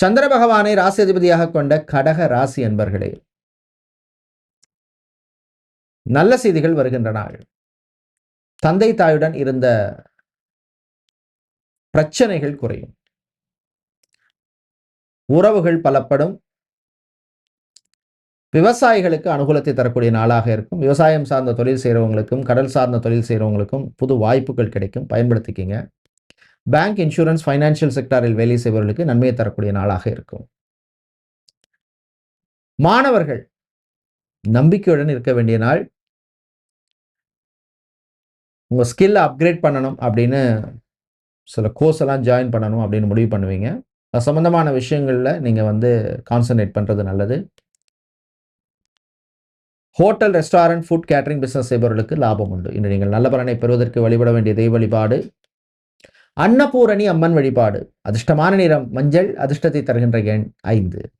சந்திர பகவானை ராசி அதிபதியாக கொண்ட கடக ராசி அன்பர்களே, நல்ல செய்திகள் வருகின்ற நாள். தந்தை தாயுடன் இருந்த பிரச்சனைகள் குறையும், உறவுகள் பலப்படும், விவசாயிகளுக்கு அனுகூலத்தை தரக்கூடிய நாளாக இருக்கும். விவசாயம் சார்ந்த தொழில் செய்கிறவங்களுக்கும் கடல் சார்ந்த தொழில் செய்கிறவங்களுக்கும் புது வாய்ப்புகள் கிடைக்கும், பயன்படுத்திக்கிங்க. பேங்க், இன்சூரன்ஸ், ஃபைனான்சியல் செக்டாரில் வேலை செய்பவர்களுக்கு நன்மையை தரக்கூடிய நாளாக இருக்கும். மாணவர்கள் நம்பிக்கையுடன் இருக்க வேண்டிய நாள். உங்கள் ஸ்கில்லை அப்கிரேட் பண்ணணும் அப்படின்னு சில கோர்ஸ் எல்லாம் ஜாயின் பண்ணணும் அப்படின்னு முடிவு பண்ணுவீங்க. அது சம்பந்தமான விஷயங்களில் நீங்கள் கான்சன்ட்ரேட் பண்ணுறது நல்லது. Hotel, restaurant, food, catering business செய்பவர்களுக்கு லாபம் உண்டு. இன்று நீங்கள் நல்ல பலனை பெறுவதற்கு வழிபட வேண்டிய தெய்வ வழிபாடு அன்னபூரணி அம்மன் வழிபாடு. அதிர்ஷ்டமான நிறம் மஞ்சள், அதிர்ஷ்டத்தை தருகின்ற எண் 5.